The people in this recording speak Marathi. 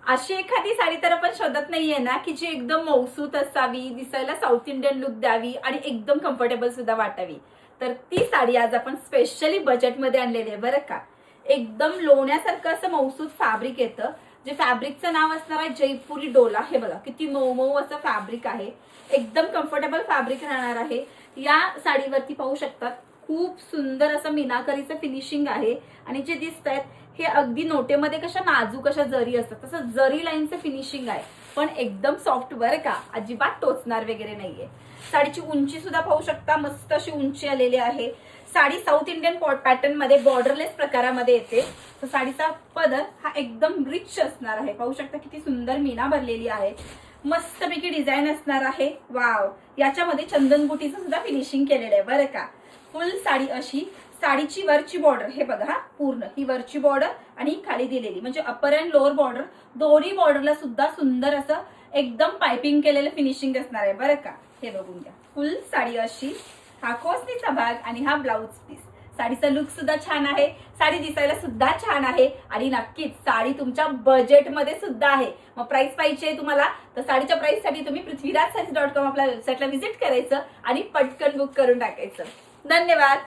अशी एखादी साडी तर आपण शोधत नाहीये ना की जी एकदम मौसूत असावी, दिसायला साऊथ इंडियन लुक द्यावी आणि एकदम कम्फर्टेबल सुद्धा वाटावी. तर ती साडी आज आपण स्पेशली बजेटमध्ये आणलेली आहे बरं का. एकदम लोण्यासारखं असं मौसूत फॅब्रिक येतं, जे फॅब्रिकचं नाव असणार आहे जयपुरी डोला. हे बघा किती मऊ मऊ असं फॅब्रिक आहे, एकदम कम्फर्टेबल फॅब्रिक राहणार आहे. या साडीवरती पाहू शकतात खूप सुंदर असं मीनाकरीचं फिनिशिंग आहे आणि जे दिसत आहेत हे अगदी नोटेमध्ये कशा नाजूक अशा जरी असतात तसं जरी लाईनचं फिनिशिंग आहे, पण एकदम सॉफ्ट बरं का, अजिबात टोचणार वगैरे नाहीये. साडीची उंची सुद्धा पाहू शकता, मस्त अशी उंची आलेली आहे. साडी साऊथ इंडियन पॅटर्न मध्ये बॉर्डरलेस प्रकारामध्ये येते. तर साडीचा पदर हा एकदम रिच असणार आहे. पाहू शकता किती सुंदर मीना भरलेली आहे, मस्तपैकी डिझाईन असणार आहे. वाव, याच्यामध्ये चंदनबुटीचं सुद्धा फिनिशिंग केलेलं आहे बरं का. फुल साडी अशी, साडीची वरची बॉर्डर हे बघा, हा पूर्ण ही वरची बॉर्डर आणि खाली दिलेली म्हणजे अपर अँड लोअर बॉर्डर, दोन्ही बॉर्डरला सुद्धा सुंदर असं एकदम पायपिंग केलेलं फिनिशिंग असणार आहे बरं का. हे बघून घ्या, फुल साडी अशी, हा कोसनीचा भाग आणि हा ब्लाउज पीस. साडीचा लुक सुद्धा छान आहे, साडी दिसायला सुद्धा छान आहे आणि नक्कीच साडी तुमच्या बजेटमध्ये सुद्धा आहे. मग प्राइस पाहिजे तुम्हाला तर साडीच्या प्राइस साठी तुम्ही पृथ्वीराज साडीज.com आपल्या वेबसाईटला व्हिजिट करायचं आणि पटकन बुक करून टाकायचं. धन्यवाद.